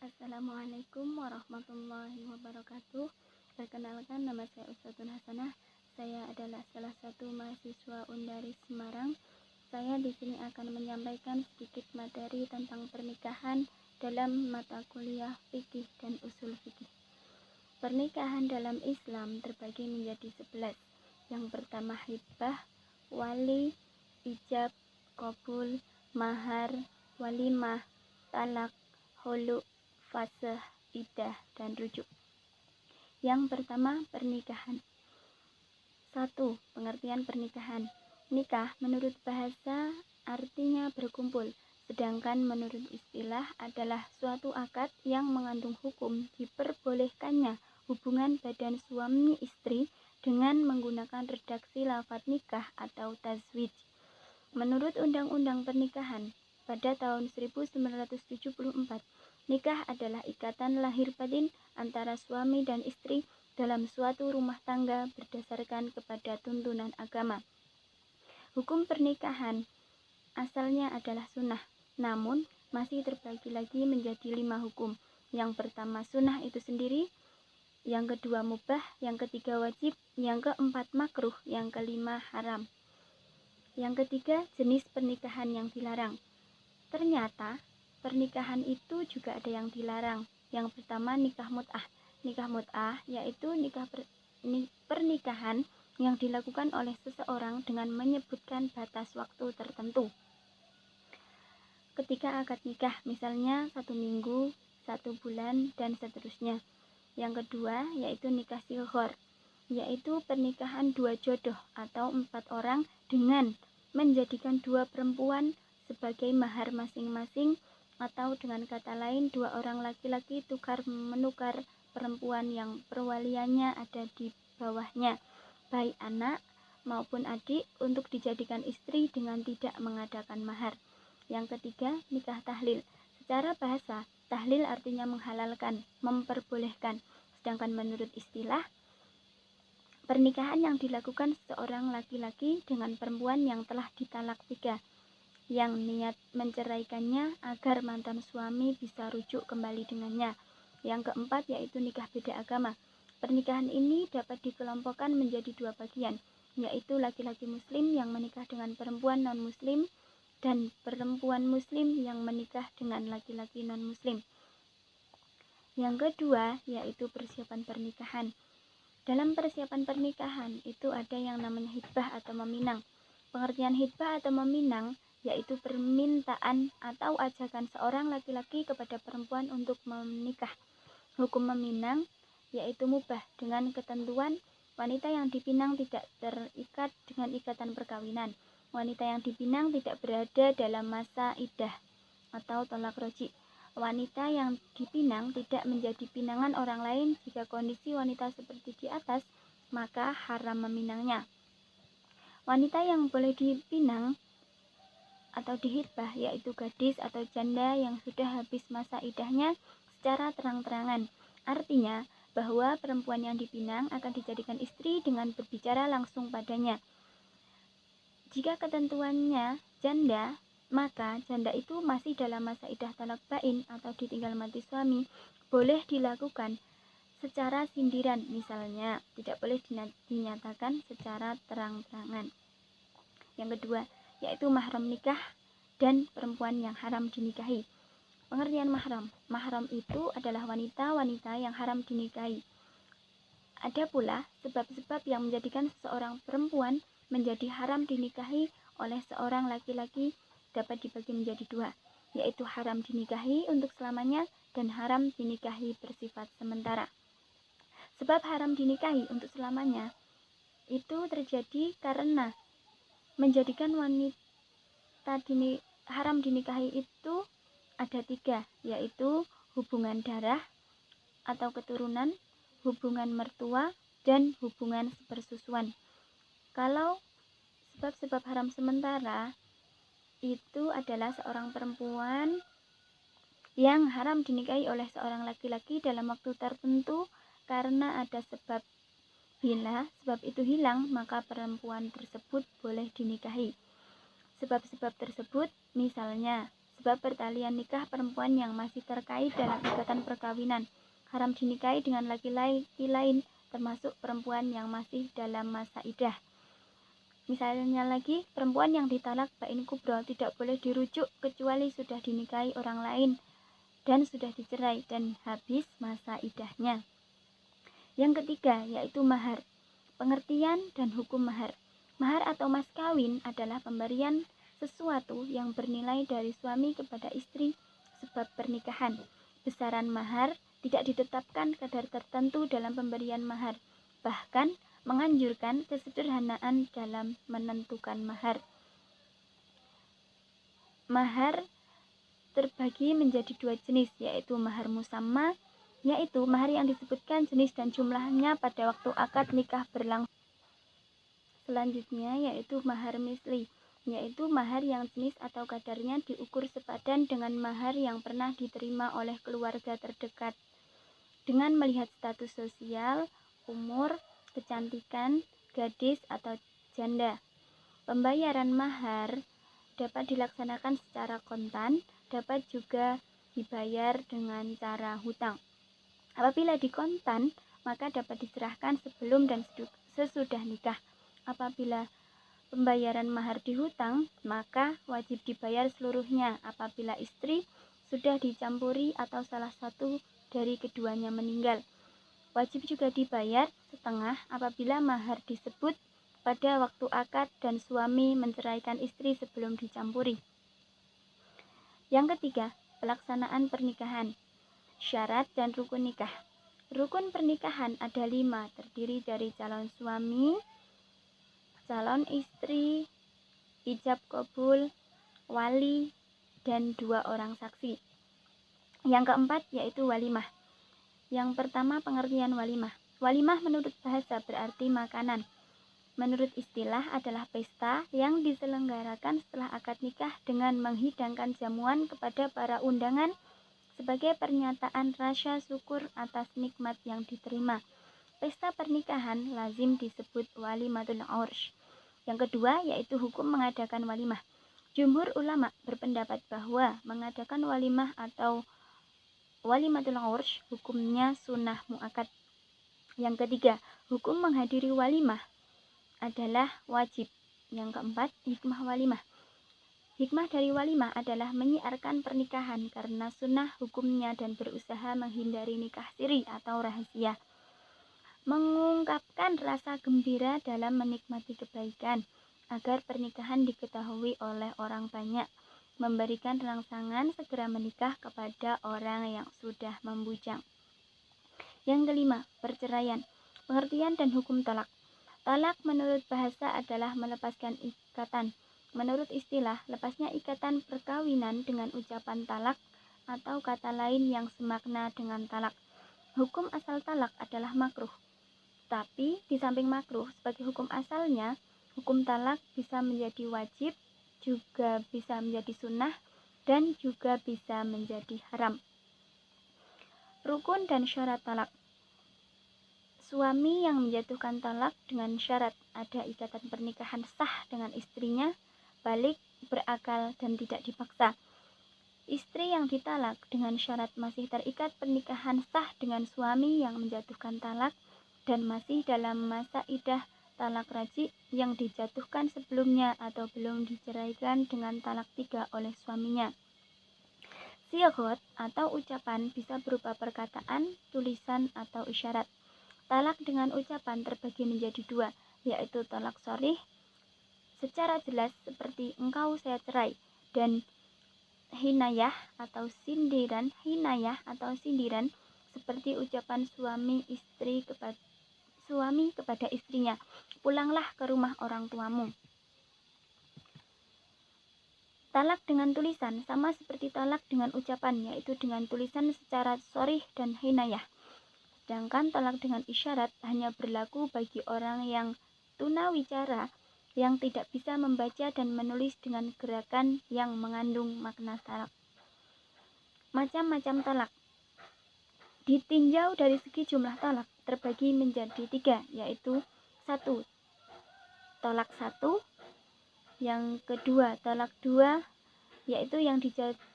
Assalamualaikum warahmatullahi wabarakatuh. Perkenalkan, nama saya Ustadzun Hasanah. Saya adalah salah satu mahasiswa Undari Semarang. Saya di sini akan menyampaikan sedikit materi tentang pernikahan dalam mata kuliah fikih dan usul fikih. Pernikahan dalam Islam terbagi menjadi 11. Yang pertama hibah, wali, ijab, qabul, mahar, walimah, talak, hulu, fase, iddah, dan rujuk. Yang pertama, pernikahan. 1. Pengertian pernikahan. Nikah menurut bahasa artinya berkumpul, sedangkan menurut istilah adalah suatu akad yang mengandung hukum diperbolehkannya hubungan badan suami istri dengan menggunakan redaksi lafaz nikah atau tazwij. Menurut Undang-Undang Pernikahan pada tahun 1974, nikah adalah ikatan lahir batin antara suami dan istri dalam suatu rumah tangga berdasarkan kepada tuntunan agama. Hukum pernikahan asalnya adalah sunnah, namun masih terbagi lagi menjadi 5 hukum. Yang pertama sunnah itu sendiri, yang kedua mubah, yang ketiga wajib, yang keempat makruh, yang kelima haram. Yang ketiga, jenis pernikahan yang dilarang. Ternyata pernikahan itu juga ada yang dilarang. Yang pertama nikah mut'ah. Nikah mut'ah yaitu pernikahan yang dilakukan oleh seseorang dengan menyebutkan batas waktu tertentu. Ketika akad nikah, misalnya 1 minggu, 1 bulan, dan seterusnya. Yang kedua yaitu nikah silghor, yaitu pernikahan 2 jodoh atau 4 orang dengan menjadikan 2 perempuan sebagai mahar masing-masing, atau dengan kata lain 2 orang laki-laki tukar-menukar perempuan yang perwaliannya ada di bawahnya, baik anak maupun adik, untuk dijadikan istri dengan tidak mengadakan mahar. Yang ketiga, nikah tahlil. Secara bahasa, tahlil artinya menghalalkan, memperbolehkan, sedangkan menurut istilah, pernikahan yang dilakukan seorang laki-laki dengan perempuan yang telah ditalak 3, yang niat menceraikannya agar mantan suami bisa rujuk kembali dengannya. Yang keempat yaitu nikah beda agama. Pernikahan ini dapat dikelompokkan menjadi 2 bagian, yaitu laki-laki muslim yang menikah dengan perempuan non-muslim dan perempuan muslim yang menikah dengan laki-laki non-muslim. Yang kedua yaitu persiapan pernikahan. Dalam persiapan pernikahan itu ada yang namanya hibah atau meminang. Pengertian hibah atau meminang yaitu permintaan atau ajakan seorang laki-laki kepada perempuan untuk menikah. Hukum meminang yaitu mubah dengan ketentuan wanita yang dipinang tidak terikat dengan ikatan perkawinan. Wanita yang dipinang tidak berada dalam masa iddah atau tolak roji. Wanita yang dipinang tidak menjadi pinangan orang lain. Jika kondisi wanita seperti di atas, maka haram meminangnya. Wanita yang boleh dipinang atau dihibah yaitu gadis atau janda yang sudah habis masa iddahnya secara terang-terangan. Artinya bahwa perempuan yang dipinang akan dijadikan istri dengan berbicara langsung padanya. Jika ketentuannya janda, maka janda itu masih dalam masa iddah talak bain atau ditinggal mati suami, boleh dilakukan secara sindiran, misalnya tidak boleh dinyatakan secara terang-terangan. Yang kedua yaitu mahram nikah dan perempuan yang haram dinikahi. Pengertian mahram. Mahram itu adalah wanita-wanita yang haram dinikahi. Ada pula sebab-sebab yang menjadikan seseorang perempuan menjadi haram dinikahi oleh seorang laki-laki dapat dibagi menjadi 2, yaitu haram dinikahi untuk selamanya dan haram dinikahi bersifat sementara. Sebab haram dinikahi untuk selamanya itu terjadi karena menjadikan wanita haram dinikahi itu ada 3, yaitu hubungan darah atau keturunan, hubungan mertua, dan hubungan sepersusuan. Kalau sebab-sebab haram sementara itu adalah seorang perempuan yang haram dinikahi oleh seorang laki-laki dalam waktu tertentu karena ada sebab. Bila sebab itu hilang, maka perempuan tersebut boleh dinikahi. Sebab-sebab tersebut misalnya sebab pertalian nikah perempuan yang masih terkait dalam ikatan perkawinan haram dinikahi dengan laki-laki lain, termasuk perempuan yang masih dalam masa iddah. Misalnya lagi, perempuan yang ditalak bain kubro tidak boleh dirujuk kecuali sudah dinikahi orang lain dan sudah dicerai dan habis masa iddahnya. Yang ketiga, yaitu mahar. Pengertian dan hukum mahar. Mahar atau mas kawin adalah pemberian sesuatu yang bernilai dari suami kepada istri sebab pernikahan. Besaran mahar tidak ditetapkan kadar tertentu dalam pemberian mahar, bahkan menganjurkan kesederhanaan dalam menentukan mahar. Mahar terbagi menjadi dua jenis, yaitu mahar musamma, yaitu mahar yang disebutkan jenis dan jumlahnya pada waktu akad nikah berlangsung. Selanjutnya yaitu mahar misli, yaitu mahar yang jenis atau kadarnya diukur sepadan dengan mahar yang pernah diterima oleh keluarga terdekat dengan melihat status sosial, umur, kecantikan, gadis atau janda. Pembayaran mahar dapat dilaksanakan secara kontan, dapat juga dibayar dengan cara hutang. Apabila dikontan, maka dapat diserahkan sebelum dan sesudah nikah. Apabila pembayaran mahar dihutang, maka wajib dibayar seluruhnya apabila istri sudah dicampuri atau salah satu dari keduanya meninggal. Wajib juga dibayar setengah apabila mahar disebut pada waktu akad dan suami menceraikan istri sebelum dicampuri. Yang ketiga, pelaksanaan pernikahan. Syarat dan rukun nikah. Rukun pernikahan ada 5, terdiri dari calon suami, calon istri, ijab kabul, wali, dan 2 orang saksi. Yang keempat yaitu walimah. Yang pertama pengertian walimah. Walimah menurut bahasa berarti makanan. Menurut istilah adalah pesta yang diselenggarakan setelah akad nikah dengan menghidangkan jamuan kepada para undangan sebagai pernyataan rasa syukur atas nikmat yang diterima. Pesta pernikahan lazim disebut walimatul ursh. Yang kedua yaitu hukum mengadakan walimah. Jumhur ulama berpendapat bahwa mengadakan walimah atau walimatul ursh hukumnya sunnah muakkad. Yang ketiga, hukum menghadiri walimah adalah wajib. Yang keempat, hikmah walimah. Hikmah dari walimah adalah menyiarkan pernikahan karena sunnah hukumnya dan berusaha menghindari nikah siri atau rahasia. Mengungkapkan rasa gembira dalam menikmati kebaikan agar pernikahan diketahui oleh orang banyak, memberikan rangsangan segera menikah kepada orang yang sudah membujang. Yang kelima, perceraian. Pengertian dan hukum talak. Talak menurut bahasa adalah melepaskan ikatan. Menurut istilah, lepasnya ikatan perkawinan dengan ucapan talak atau kata lain yang semakna dengan talak. Hukum asal talak adalah makruh. Tapi di samping makruh sebagai hukum asalnya, hukum talak bisa menjadi wajib, juga bisa menjadi sunnah, dan juga bisa menjadi haram. Rukun dan syarat talak. Suami yang menjatuhkan talak dengan syarat ada ikatan pernikahan sah dengan istrinya, balik, berakal, dan tidak dipaksa. Istri yang ditalak dengan syarat masih terikat pernikahan sah dengan suami yang menjatuhkan talak dan masih dalam masa iddah talak raj'i yang dijatuhkan sebelumnya atau belum diceraikan dengan talak 3 oleh suaminya. Siyaghot atau ucapan bisa berupa perkataan, tulisan, atau isyarat. Talak dengan ucapan terbagi menjadi 2, yaitu talak sharih secara jelas seperti engkau saya cerai, dan hinayah atau sindiran seperti ucapan suami kepada istrinya, pulanglah ke rumah orang tuamu. Talak dengan tulisan sama seperti talak dengan ucapan, yaitu dengan tulisan secara sharih dan hinayah. Sedangkan talak dengan isyarat hanya berlaku bagi orang yang tunawicara yang tidak bisa membaca dan menulis dengan gerakan yang mengandung makna talak. Macam-macam talak. Ditinjau dari segi jumlah talak terbagi menjadi 3, yaitu 1. Talak 1, yang kedua talak 2, yaitu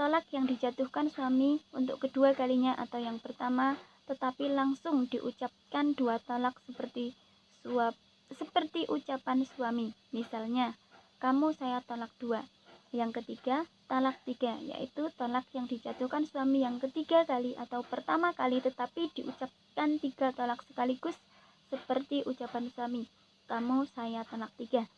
tolak yang dijatuhkan suami untuk kedua kalinya atau yang pertama, tetapi langsung diucapkan dua talak seperti ucapan suami. Misalnya, kamu saya talak 2. Yang ketiga, talak 3, yaitu talak yang dijatuhkan suami yang ketiga kali atau pertama kali tetapi diucapkan 3 talak sekaligus seperti ucapan suami, kamu saya talak 3.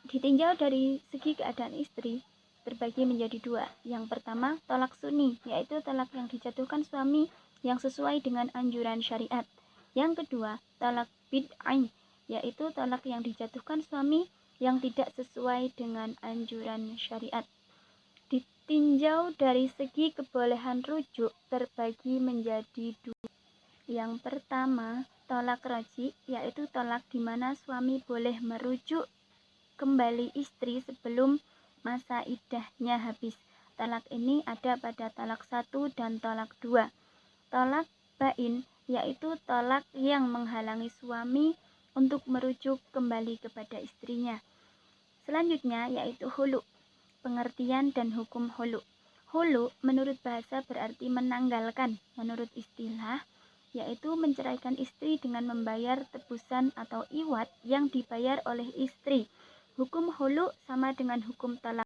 Ditinjau dari segi keadaan istri, terbagi menjadi 2. Yang pertama, talak sunni, yaitu talak yang dijatuhkan suami yang sesuai dengan anjuran syariat. Yang kedua, talak bid'ah, yaitu talak yang dijatuhkan suami yang tidak sesuai dengan anjuran syariat. Ditinjau dari segi kebolehan rujuk, terbagi menjadi 2. Yang pertama, talak raji, yaitu talak di mana suami boleh merujuk kembali istri sebelum masa iddahnya habis. Talak ini ada pada talak 1 dan talak 2. Talak bain, yaitu talak yang menghalangi suami untuk merujuk kembali kepada istrinya. Selanjutnya yaitu hulu. Pengertian dan hukum hulu. Hulu menurut bahasa berarti menanggalkan. Menurut istilah yaitu menceraikan istri dengan membayar tebusan atau iwat yang dibayar oleh istri. Hukum hulu sama dengan hukum talak.